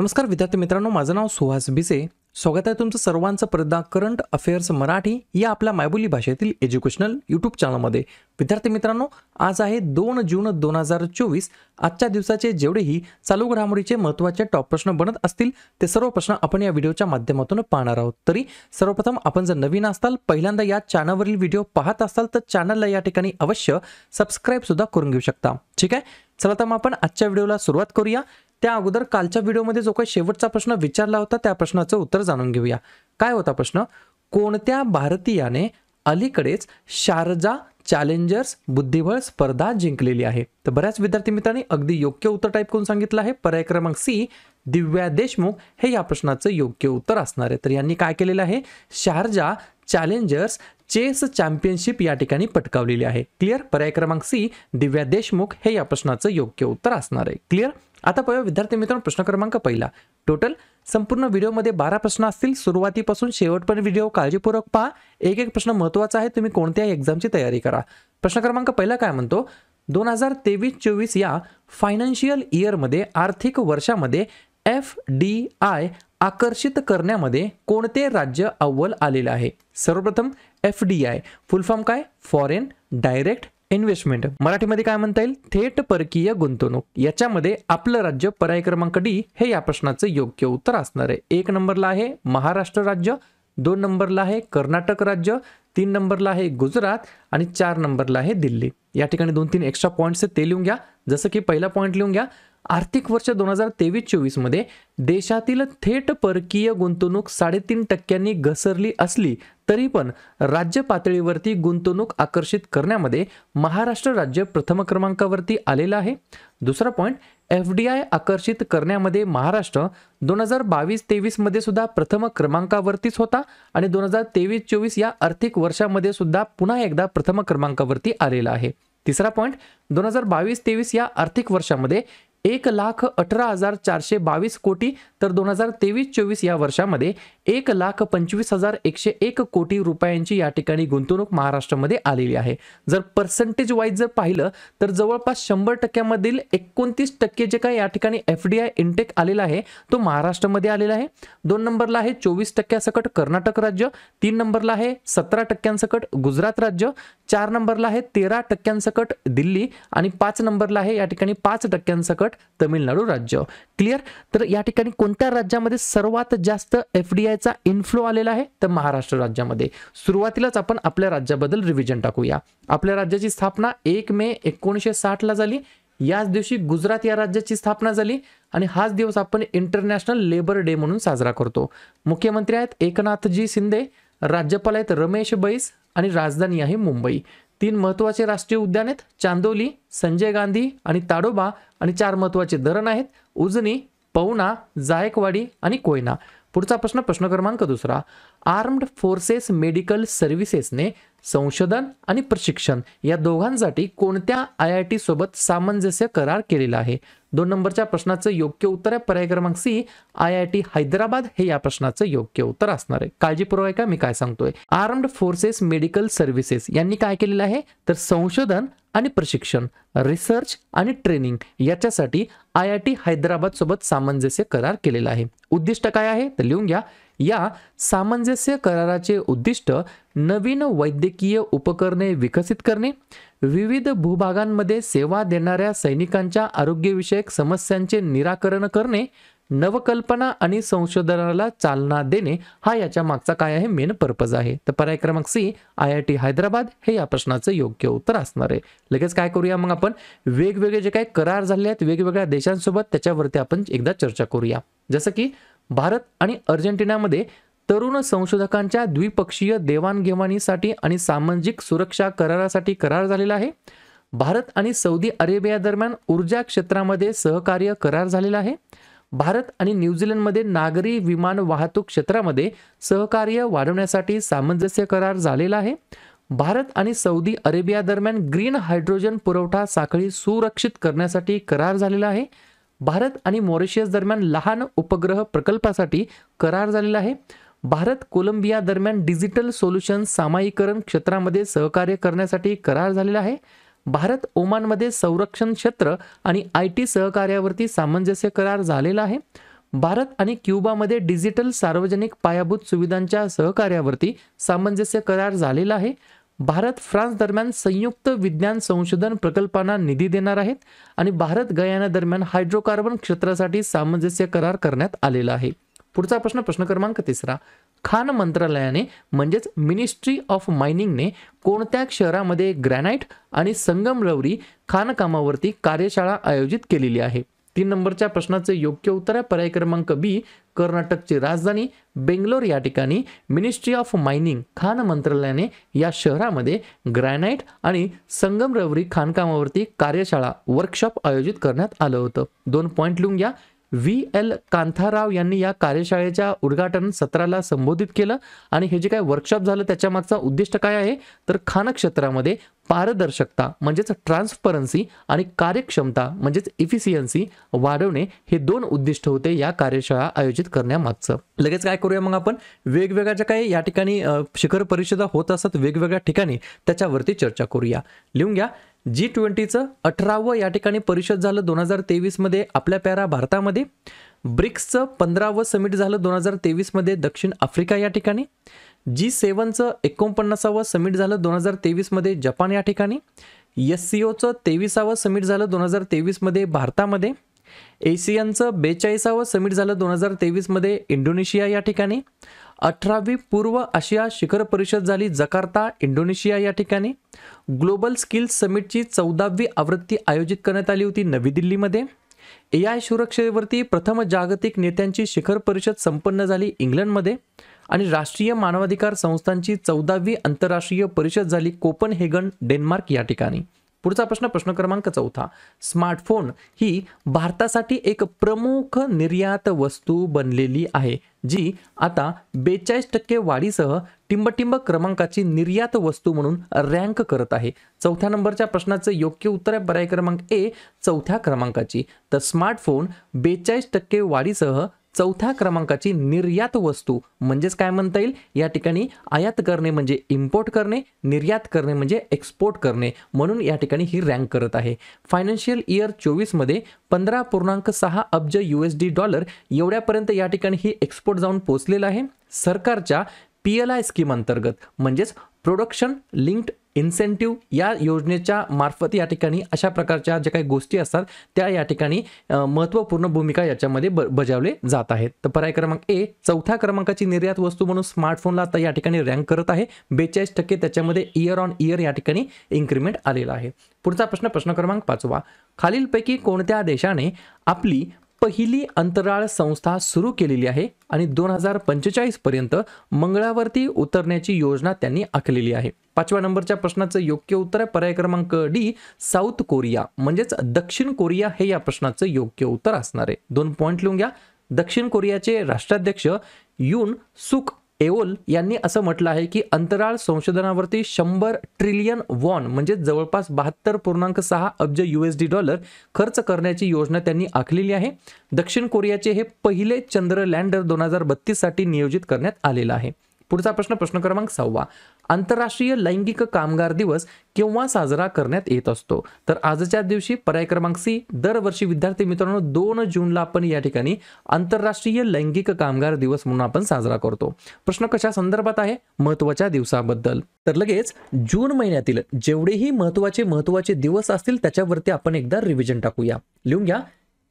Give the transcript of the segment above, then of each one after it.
नमस्कार विद्यार्थी मित्रांनो, माझं नाव सुहास भिसे. स्वागत आहे तुमचं सर्वांचं परदा करंट अफेअर्स मराठी या आपल्या मायबोली भाषेतील एज्युकेशनल यूट्यूब चॅनलमध्ये. विद्यार्थी मित्रांनो, आज आहे 2 जून 2024. आजच्या दिवसाचे जेवढेही चालू घडामोडीचे महत्त्वाचे टॉप प्रश्न बनत असतील ते सर्व प्रश्न आपण या व्हिडिओच्या माध्यमातून पाहणार आहोत. तरी सर्वप्रथम आपण जर नवीन असाल, पहिल्यांदा या चॅनलवरील व्हिडिओ पाहत असाल तर चॅनलला या ठिकाणी अवश्य सबस्क्राईब सुद्धा करून घेऊ शकता. ठीक आहे, चला तर मग आपण आजच्या व्हिडिओला सुरुवात करूया. त्या अगोदर कालच्या व्हिडिओमध्ये जो काही शेवटचा प्रश्न विचारला होता त्या प्रश्नाचं उत्तर जाणून घेऊया. काय होता प्रश्न? कोणत्या भारतीयाने अलीकडेच शारजा चॅलेंजर्स बुद्धिबळ स्पर्धा जिंकलेली आहे? तर बऱ्याच विद्यार्थी मित्रांनी अगदी योग्य उत्तर टाईप करून सांगितलं आहे. पर्याय क्रमांक सी, दिव्या देशमुख हे या प्रश्नाचं योग्य उत्तर असणार आहे. तर यांनी काय केलेलं आहे? शारजा चॅलेंजर्स चेस चॅम्पियनशिप या ठिकाणी पटकावलेली आहे. क्लिअर? पर्याय क्रमांक सी, दिव्या देशमुख हे या प्रश्नाचं योग्य उत्तर असणार आहे. क्लिअर? आता पाहूया विद्यार्थी मित्रांनो, प्रश्न क्रमांक पहिला. टोटल संपूर्ण व्हिडिओमध्ये 12 प्रश्न असतील. सुरुवातीपासून शेवटपर्यंत व्हिडिओ काळजीपूर्वक पहा. एक एक प्रश्न महत्त्वाचा आहे. तुम्ही कोणत्याही एक्झामची तयारी करा. प्रश्न क्रमांक पहिला काय म्हणतो? 2023-24 या फायनान्शियल इयरमध्ये, आर्थिक वर्षामध्ये FDI आकर्षित करण्यामध्ये कोणते राज्य अव्वल आलेले आहे? सर्वप्रथम FDI फुल फॉर्म काय? Foreign direct investment. मराठीमध्ये काय म्हणता येईल? थेट परकीय गुंतवणूक. याच्यामध्ये आपलं राज्य पर्याय क्रमांक डी हे या प्रश्नाचं योग्य उत्तर असणार आहे. 1 नंबरला आहे महाराष्ट्र राज्य, 2 नंबरला आहे कर्नाटक राज्य, 3 नंबरला आहे गुजरात आणि 4 नंबरला आहे दिल्ली. या ठिकाणी 2-3 एक्स्ट्रा पॉईंट्स ते लिहून घ्या. जसं की पहिला पॉईंट लिहून घ्या. आर्थिक वर्ष 2023-24 मध्ये देशातील थेट परकीय गुंतवणूक 3.5% घसरली असली तरी पण राज्य पातळीवरती गुंतवणूक आकर्षित करण्यामध्ये महाराष्ट्र राज्य प्रथम क्रमांकावरती आलेलं आहे. दुसरा पॉईंट, FDI आकर्षित करण्यामध्ये महाराष्ट्र 2022-23 मध्ये सुद्धा प्रथम क्रमांकावरतीच होता आणि 2023-24 या आर्थिक वर्षामध्ये सुद्धा पुन्हा एकदा प्रथम क्रमांकावरती आलेला आहे. तिसरा पॉईंट, 2022-23 या आर्थिक वर्षामध्ये 1,18,422 कोटी तर 2023-24 या वर्षामध्ये 1,25,101 कोटी रुपयांची या ठिकाणी गुंतवणूक महाराष्ट्रामध्ये आलेली आहे. जर पर्सेंटेज वाईज जर पाहिलं तर जवळपास 100% 29% जे काही या ठिकाणी FDI इनटेक आलेला आहे तो महाराष्ट्रामध्ये आलेला आहे. 2 नंबरला आहे 24% सकट कर्नाटक राज्य, 3 नंबरला आहे 17% सकट गुजरात राज्य, 4 नंबरला आहे 13% सकट दिल्ली आणि 5 नंबरला आहे या ठिकाणी 5% सकट तमिळनाडू राज्य. क्लिअर? तर या ठिकाणी कोणत्या राज्यामध्ये सर्वात जास्त FDIचा इन्फ्लो आलेला आहे? तर महाराष्ट्र राज्यामध्ये. सुरुवातीलाच आपण आपल्या राज्याबद्दल रिव्हिजन टाकूया. आपल्या राज्याची स्थापना 1 मे 1960 ला झाली. याच दिवशी गुजरात या राज्याची स्थापना झाली आणि हाच दिवस आपण इंटरनॅशनल लेबर डे म्हणून साजरा करतो. मुख्यमंत्री आहेत एकनाथजी शिंदे, राज्यपाल आहेत रमेश बैस आणि राजधानी आहे मुंबई. 3 महत्त्वाचे राष्ट्रीय उद्यान आहेत चांदोली, संजय गांधी आणि ताडोबा आणि 4 महत्त्वाचे धरण आहेत उजनी, पवना, जायकवाडी आणि कोयना. पुढचा प्रश्न, प्रश्न क्रमांक दुसरा. आर्म्ड फोर्सेस मेडिकल सर्व्हिसेसने संशोधन आणि प्रशिक्षण या दोघांसाठी कोणत्या IIT सोबत सामंजस्य करार केलेला आहे? 2 नंबरच्या प्रश्नाचं योग्य उत्तर आहे पर्याय क्रमांक सी, IIT हैदराबाद हे या प्रश्नाचं योग्य उत्तर असणार आहे. काळजीपूर्वक ऐका मी काय सांगतोय. आर्म्ड फोर्सेस मेडिकल सर्व्हिसेस यांनी काय केलेलं आहे? तर संशोधन आणि प्रशिक्षण, रिसर्च आणि ट्रेनिंग याच्यासाठी IIT हैदराबाद सोबत सामंजस्य करार केलेला आहे. उद्दिष्ट काय आहे? तर लिहून घ्या. या सामंजस्य कराराचे उद्दिष्ट नवीन वैद्यकीय उपकरणे विकसित करणे, विविध भूभागांमध्ये सेवा देणाऱ्या सैनिकांच्या आरोग्यविषयक समस्यांचे निराकरण करणे, नवकल्पना आणि संशोधनाला चालना देणे हा याच्या मागचा काय आहे? मेन पर्पज आहे. तर पर्याय क्रमांक सी, IIT हैदराबाद हे या प्रश्नाचं योग्य उत्तर असणार आहे. लगेच काय करूया मग आपण? वेगवेगळे जे काही करार झाले आहेत वेगवेगळ्या देशांसोबत त्याच्यावरती आपण एकदा चर्चा करूया. जसं की भारत आणि अर्जेंटिनामध्ये तरुण संशोधकांच्या द्विपक्षीय देवाणघेवाणीसाठी आणि सामाजिक सुरक्षा करारासाठी करार झालेला आहे. भारत आणि सौदी अरेबिया दरम्यान ऊर्जा क्षेत्रामध्ये सहकार्य करार झालेला आहे. भारत आणि न्यूझीलंडमध्ये नागरी विमान वाहतूक क्षेत्रामध्ये सहकार्य वाढवण्यासाठी सामंजस्य करार झालेला आहे. भारत आणि सौदी अरेबिया दरम्यान ग्रीन हायड्रोजन पुरवठा साखळी सुरक्षित करण्यासाठी करार झालेला आहे. भारत आणि मॉरिशस दरम्यान लहान उपग्रह प्रकल्पासाठी करार झालेला आहे. भारत कोलंबिया दरम्यान डिजिटल सोल्युशन्स सामायिकरण क्षेत्रामध्ये सहकार्य करण्यासाठी करार झालेला आहे. भारत ओमानमध्ये संरक्षण क्षेत्र आणि IT सहकार्यावरती सामंजस्य करार झालेला आहे. भारत आणि क्युबामध्ये डिजिटल सार्वजनिक पायाभूत सुविधांच्या सहकार्यावरती सामंजस्य करार झालेला आहे. भारत फ्रान्स दरम्यान संयुक्त विज्ञान संशोधन प्रकल्पांना निधी देणार आहेत आणि भारत गयाना दरम्यान हायड्रोकार्बन क्षेत्रासाठी सामंजस्य करार करण्यात आलेला आहे. पुढचा प्रश्न क्रमांक 3. खाण मंत्रालयाने म्हणजेच मिनिस्ट्री ऑफ मायनिंगने कोणत्या शहरामध्ये ग्रॅनाइट आणि संगमरवरी खाणकामावरती कार्यशाळा आयोजित केलेली आहे? 3 नंबरच्या प्रश्नाचे योग्य उत्तर आहे पर्याय क्रमांक बी, कर्नाटकची राजधानी बेंगलोर या ठिकाणी मिनिस्ट्री ऑफ मायनिंग खाण मंत्रालयाने या शहरामध्ये ग्रॅनाइट आणि संगमरवरी खाणकामावरती कार्यशाळा वर्कशॉप आयोजित करण्यात आलं होतं. 2 पॉईंट लिहून घ्या. VL कांथाराव यांनी या कार्यशाळेच्या उद्घाटन सत्राला संबोधित केलं आणि हे जे काही वर्कशॉप झालं त्याच्या मागचा उद्दिष्ट काय आहे तर खाण क्षेत्रामध्ये पारदर्शकता म्हणजेच ट्रान्सपरन्सी आणि कार्यक्षमता म्हणजेच इफिशियन्सी वाढवणे हे 2 उद्दिष्ट होते या कार्यशाळा आयोजित करण्यामागचं. लगेच काय करूया मग आपण वेगवेगळ्या ज्या काही या ठिकाणी शिखर परिषदा होत असतात वेगवेगळ्या ठिकाणी त्याच्यावरती चर्चा करूया. लिहून घ्या. G20चं 18वं या ठिकाणी परिषद झालं 2023 मध्ये आपल्या प्यारा भारतामध्ये. ब्रिक्सचं 15वं समिट झालं 2023 मध्ये दक्षिण आफ्रिका या ठिकाणी. G7चं 49वं समिट झालं 2023 मध्ये जपान या ठिकाणी. SCOचं 23वं समिट झालं 2023 मध्ये भारतामध्ये. एशियनचं 42वं समिट झालं 2023 मध्ये इंडोनेशिया या ठिकाणी. 18वी पूर्व आशिया शिखर परिषद झाली जकार्ता इंडोनेशिया या ठिकाणी. ग्लोबल स्किल्स समिटची 14वी आवृत्ती आयोजित करण्यात आली होती नवी दिल्लीमध्ये. AI सुरक्षेवरती प्रथम जागतिक नेत्यांची शिखर परिषद संपन्न झाली इंग्लंडमध्ये. आणि राष्ट्रीय मानवाधिकार संस्थांची 14वी आंतरराष्ट्रीय परिषद झाली कोपनहेगन डेन्मार्क या ठिकाणी. पुढचा प्रश्न क्रमांक 4. स्मार्टफोन ही भारतासाठी एक प्रमुख निर्यात वस्तू बनलेली आहे जी आता 42% वाढीसह टिंबटिंब क्रमांकाची निर्यात वस्तू म्हणून रँक करत आहे. 4थ्या नंबरच्या प्रश्नाचं योग्य उत्तर आहे पर्याय क्रमांक ए 4थ्या क्रमांकाची. तर स्मार्टफोन 42% वाढीसह 4थ्या क्रमांकाची निर्यात वस्तू म्हणजेच काय म्हणता येईल या ठिकाणी आयात करणे म्हणजे इम्पोर्ट करणे, निर्यात करणे म्हणजे एक्सपोर्ट करणे म्हणून या ठिकाणी ही रँक करत आहे. फायनान्शियल इयर 24 मध्ये 15.6 अब्ज USD एवढ्यापर्यंत या ठिकाणी ही एक्सपोर्ट जाऊन पोहोचलेला आहे. सरकारच्या PLI स्कीम अंतर्गत म्हणजेच प्रोडक्शन लिंक्ड इन्सेंटिव्ह या योजनेच्या मार्फत या ठिकाणी अशा प्रकारच्या ज्या काही गोष्टी असतात त्या या ठिकाणी महत्त्वपूर्ण भूमिका याच्यामध्ये बजावले जात आहेत. तर पर्याय क्रमांक ए 4थ्या क्रमांकाची निर्यात वस्तू म्हणून स्मार्टफोनला आता या ठिकाणी रँक करत आहे. 42% त्याच्यामध्ये इयर ऑन इयर या ठिकाणी इन्क्रीमेंट आलेला आहे. पुढचा प्रश्न क्रमांक 5. खालीलपैकी कोणत्या देशाने आपली पहिली अंतराळ संस्था सुरू केलेली आहे आणि 2045 पर्यंत मंगळावरती उतरण्याची योजना त्यांनी आखलेली आहे? 5व्या नंबरच्या प्रश्नाचं योग्य उत्तर आहे पर्याय क्रमांक डी साऊथ कोरिया म्हणजेच दक्षिण कोरिया हे या प्रश्नाचं योग्य उत्तर असणार आहे. 2 पॉईंट लिहून घ्या. दक्षिण कोरियाचे राष्ट्राध्यक्ष यून सुक एओल यांनी असं म्हटलं आहे की अंतराळ संशोधनावरती 100 ट्रिलियन वॉन म्हणजे जवळपास 72.6 अब्ज USD खर्च करण्याची योजना त्यांनी आखलेली आहे. दक्षिण कोरियाचे हे पहिले चंद्र लँडर 2032 साठी नियोजित करण्यात आलेला आहे. पुढचा प्रश्न क्रमांक 6. आंतरराष्ट्रीय लैंगिक कामगार दिवस केव्हा साजरा करण्यात येत असतो? तर आजच्या दिवशी पर्याय क्रमांक सी दरवर्षी विद्यार्थी मित्रांनो 2 जूनला आपण या ठिकाणी आंतरराष्ट्रीय लैंगिक कामगार दिवस म्हणून आपण साजरा करतो. प्रश्न कशा संदर्भात आहे? महत्त्वाच्या दिवसाबद्दल. तर लगेच जून महिन्यातील जेवढेही महत्त्वाचे दिवस असतील त्याच्यावरती आपण एकदा रिव्हिजन टाकूया. लिहून घ्या.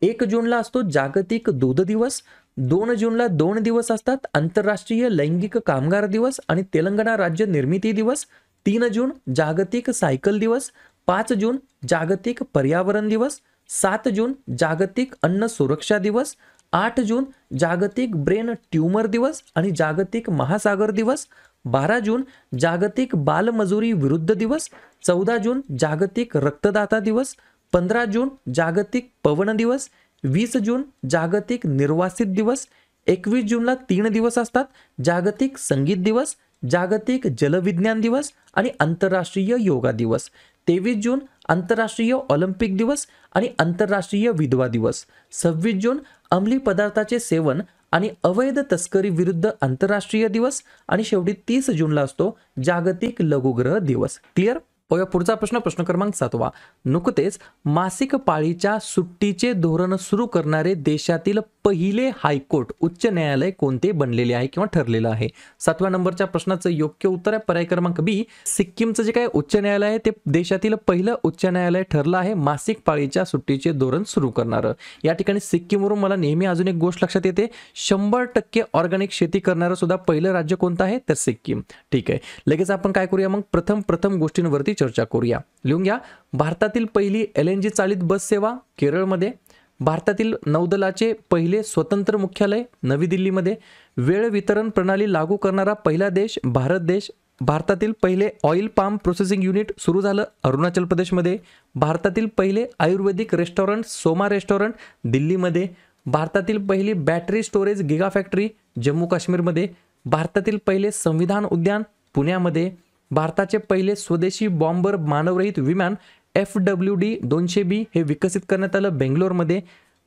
1 जूनला असतो जागतिक दूध दिवस. 2 जूनला 2 दिवस असतात आंतरराष्ट्रीय लैंगिक कामगार दिवस आणि तेलंगणा राज्य निर्मिती दिवस. 3 जून जागतिक सायकल दिवस. 5 जून जागतिक पर्यावरण दिवस. 7 जून जागतिक अन्न सुरक्षा दिवस. 8 जून जागतिक ब्रेन ट्यूमर दिवस आणि जागतिक महासागर दिवस. 12 जून जागतिक बालमजुरी विरुद्ध दिवस. 14 जून जागतिक रक्तदाता दिवस. 15 जून जागतिक पवन दिवस. 20 जून जागतिक निर्वासित दिवस. 21 जूनला 3 दिवस असतात जागतिक संगीत दिवस, जागतिक जलविज्ञान दिवस आणि आंतरराष्ट्रीय योगा दिवस. 23 जून आंतरराष्ट्रीय ऑलिम्पिक दिवस आणि आंतरराष्ट्रीय विधवा दिवस. 26 जून अंमली पदार्थाचे सेवन आणि अवैध तस्करी विरुद्ध आंतरराष्ट्रीय दिवस आणि शेवटी 30 जूनला असतो जागतिक लघुग्रह दिवस. क्लिअर? पाहूया पुढचा प्रश्न, प्रश्न क्रमांक 7वा. नुकतेच मासिक पाळीच्या सुट्टीचे धोरण सुरू करणारे देशातील पहिले हायकोर्ट उच्च न्यायालय कोणते बनलेले आहे किंवा ठरलेलं आहे? 7व्या नंबरच्या प्रश्नाचं योग्य उत्तर आहे पर्याय क्रमांक बी. सिक्कीमचं जे काही उच्च न्यायालय आहे ते देशातील पहिलं उच्च न्यायालय ठरलं आहे मासिक पाळीच्या सुट्टीचे धोरण सुरू करणारं. या ठिकाणी सिक्कीमवरून मला नेहमी अजून एक गोष्ट लक्षात येते, 100% ऑर्गॅनिक शेती करणारं सुद्धा पहिलं राज्य कोणतं आहे तर सिक्कीम. ठीक आहे, लगेच आपण काय करूया मग प्रथम गोष्टींवरती चर्चा करूया. लिहून घ्या. भारतातील पहिली LNG चालित बस सेवा केरळमध्ये. भारतातील नौदलाचे पहिले स्वतंत्र मुख्यालय नवी दिल्लीमध्ये. वेळ वितरण प्रणाली लागू करणारा पहिला देश भारत देश. भारतातील पहिले ऑइल पाम प्रोसेसिंग युनिट सुरू झालं अरुणाचल प्रदेशमध्ये. भारतातील पहिले आयुर्वेदिक रेस्टॉरंट सोमा रेस्टॉरंट दिल्लीमध्ये. भारतातील पहिली battery storage giga factory Jammu काश्मीरमध्ये. भारतातील पहिले संविधान उद्यान पुण्यामध्ये. भारताचे पहिले स्वदेशी बॉम्बर मानवरहित विमान FWD 200B हे विकसित करण्यात आलं बेंगलोरमध्ये.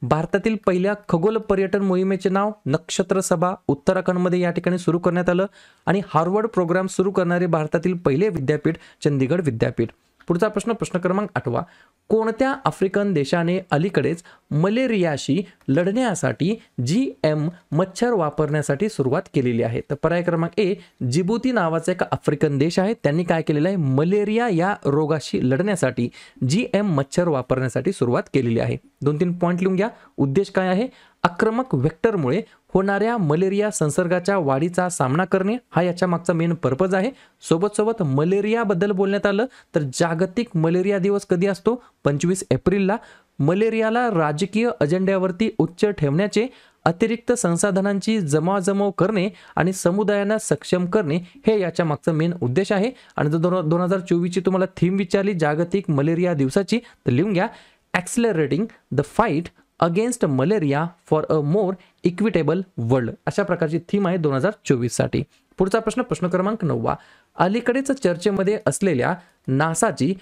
भारतातील पहिल्या खगोल पर्यटन मोहिमेचे नाव नक्षत्र सभा उत्तराखंडमध्ये या ठिकाणी सुरू करण्यात आलं. आणि हार्वर्ड प्रोग्राम सुरू करणारे भारतातील पहिले विद्यापीठ चंदीगड विद्यापीठ. पुढचा प्रश्न, प्रश्न क्रमांक 8वा. कोणत्या आफ्रिकन देशाने अलीकडेच मलेरियाशी लढण्यासाठी GM मच्छर वापरण्यासाठी सुरुवात केलेली आहे? तर पर्याय क्रमांक ए. जिबुती नावाचा एक आफ्रिकन देश आहे, त्यांनी काय केलेलं आहे, मलेरिया या रोगाशी लढण्यासाठी GM मच्छर वापरण्यासाठी सुरुवात केलेली आहे. 2-3 पॉईंट लिहून घ्या. उद्देश काय आहे? आक्रमक वेक्टरमुळे होणाऱ्या मलेरिया संसर्गाच्या वाढीचा सामना करणे हा याच्या मागचा मेन पर्पज आहे. सोबत मलेरियाबद्दल बोलण्यात आलं तर जागतिक मलेरिया दिवस कधी असतो? 25 एप्रिलला. मलेरियाला राजकीय अजेंड्यावरती उच्च ठेवण्याचे, अतिरिक्त संसाधनांची जमवाजमव करणे आणि समुदायांना सक्षम करणे हे याच्या मागचं मेन उद्देश आहे. आणि जर 2024ची तुम्हाला थीम विचारली जागतिक मलेरिया दिवसाची तर लिहून घ्या, accelerating the fight against malaria for a more equitable world. अशा प्रकारची थीम आहे 2024 साठी. पुढचा प्रश्न, प्रश्न क्रमांक 9वा. अलीकडेच चर्चेमध्ये असलेल्या नासाची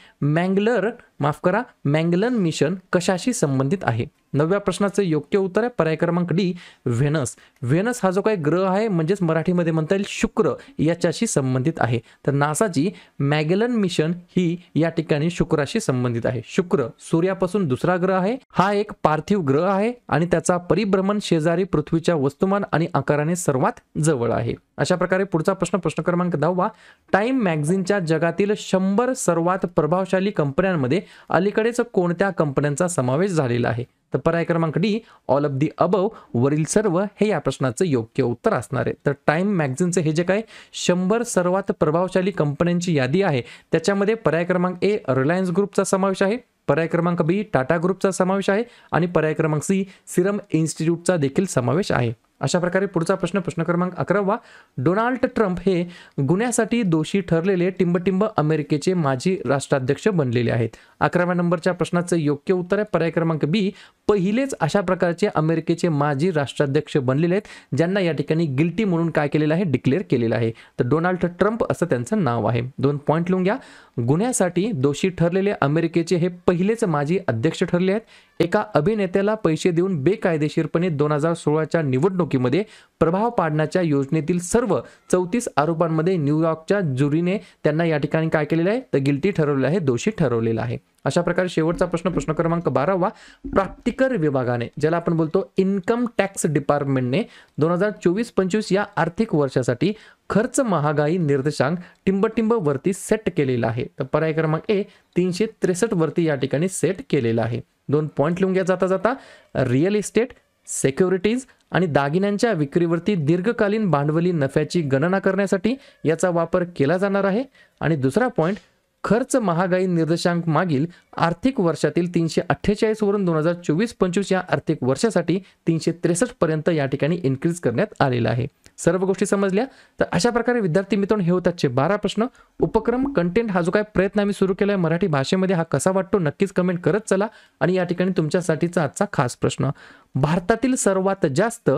मॅगलन मिशन कशाशी संबंधित आहे? 9व्या प्रश्नाचं योग्य उत्तर आहे पर्याय क्रमांक डी. व्हेनस. व्हेनस हा जो काही ग्रह आहे म्हणजेच मराठीमध्ये म्हणता येईल शुक्र याच्याशी संबंधित आहे. तर नासाची मॅगलन मिशन ही या ठिकाणी शुक्राशी संबंधित आहे. शुक्र सूर्यापासून दुसरा ग्रह आहे. हा एक पार्थिव ग्रह आहे आणि त्याचा परिभ्रमण शेजारी पृथ्वीच्या वस्तुमान आणि आकाराने सर्वात जवळ आहे. अशा प्रकारे पुढचा प्रश्न, प्रश्न क्रमांक 10वा. टाइम मॅगझिनच्या जगातील 100 सर्वात प्रभावशाली कंपन्यांमध्ये अलीकडेच कोणत्या कंपन्यांचा समावेश झालेला आहे? तर पर्याय क्रमांक D. All of the above वरील सर्व हे या प्रश्नाचं योग्य उत्तर असणार आहे. तर टाइम मॅगझिनचे हे जे काय 100 सर्वात प्रभावशाली कंपन्यांची यादी आहे त्याच्यामध्ये पर्याय क्रमांक ए रिलायन्स ग्रुपचा समावेश आहे. पर्याय क्रमांक बी टाटा ग्रुपचा समावेश आहे. आणि पर्याय क्रमांक सी सिरम इन्स्टिट्यूटचा देखील समावेश आहे. अशा प्रकारे पुढचा प्रश्न, प्रश्न क्रमांक 11वा. डोनाल्ड ट्रम्प हे गुन्ह्यासाठी दोषी ठरलेले टिंबटिंब अमेरिकेचे माजी राष्ट्राध्यक्ष बनलेले आहेत. 11व्या नंबरच्या प्रश्नाचं योग्य उत्तर आहे पर्याय क्रमांक बी. पहिलेच अशा प्रकारचे अमेरिकेचे माजी राष्ट्राध्यक्ष बनलेले आहेत ज्यांना या ठिकाणी गिल्टी म्हणून काय केलेलं आहे, डिक्लेअर केलेलं आहे. तर डोनाल्ड ट्रम्प असं त्यांचं नाव आहे. 2 पॉईंट लिहून घ्या. गुन्ह्यासाठी दोषी ठरलेले अमेरिकेचे हे पहिलेच माजी अध्यक्ष ठरले आहेत. एका अभिनेत्याला पैसे देऊन बेकायदेशीरपणे 2016च्या निवडणुकीमध्ये प्रभाव पाडण्याच्या योजनेतील सर्व 34 आरोपांमध्ये न्यूयॉर्कच्या ज्युरीने त्यांना या ठिकाणी काय केलेलं आहे तर गिल्टी ठरवलेलं आहे, दोषी ठरवलेलं आहे. अशा प्रकारे शेवटचा प्रश्न, प्रश्न क्रमांक 12वा. प्राप्तिकर विभागाने ज्याला आपण बोलतो इन्कम टॅक्स डिपार्टमेंटने 2024-25 या आर्थिक वर्षासाठी खर्च महागाई निर्देशांक टिंबटिंब वरती सेट केलेला आहे. तर पर्याय क्रमांक ए 363 वरती या ठिकाणी सेट केलेला आहे. 2 पॉईंट लिहून घ्या जाता. रिअल इस्टेट, सिक्युरिटीज आणि दागिन्यांच्या विक्रीवरती दीर्घकालीन भांडवली नफ्याची गणना करण्यासाठी याचा वापर केला जाणार आहे. आणि दुसरा पॉईंट, खर्च महागाई निर्देशांक मागील आर्थिक वर्षातील 348 वरून 2024-25 या आर्थिक वर्षासाठी 363 पर्यंत या ठिकाणी इन्क्रीज करण्यात आलेला आहे. सर्व गोष्टी समजल्या. तर अशा प्रकारे विद्यार्थी मित्रांनो हे होतात 12 प्रश्न. उपक्रम कंटेंट हा जो काय प्रयत्न आम्ही सुरू केलाय मराठी भाषेमध्ये हा कसा वाटतो नक्कीच कमेंट करत चला. आणि या ठिकाणी तुमच्यासाठीचा आजचा खास प्रश्न, भारतातील सर्वात जास्त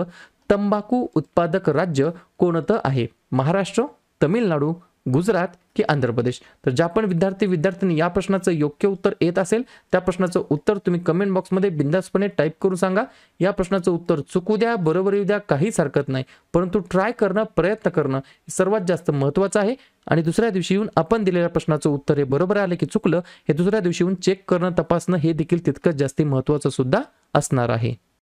तंबाखू उत्पादक राज्य कोणतं आहे? महाराष्ट्र, तमिळनाडू, गुजरात की आंध्र प्रदेश? तर ज्या पण विद्यार्थ्यांनी या प्रश्नाचं योग्य उत्तर येत असेल त्या प्रश्नाचं उत्तर तुम्ही कमेंट बॉक्समध्ये बिंदासपणे टाईप करून सांगा. या प्रश्नाचं उत्तर चुकू द्या, बरोबर येऊ द्या, काहीच हरकत नाही, परंतु ट्राय करणं, प्रयत्न करणं हे सर्वात जास्त महत्त्वाचं आहे. आणि दुसऱ्या दिवशी येऊन आपण दिलेल्या प्रश्नाचं उत्तर हे बरोबर आले की चुकलं हे दुसऱ्या दिवशी येऊन चेक करणं, तपासणं हे देखील तितकंच जास्त महत्त्वाचं सुद्धा असणार आहे.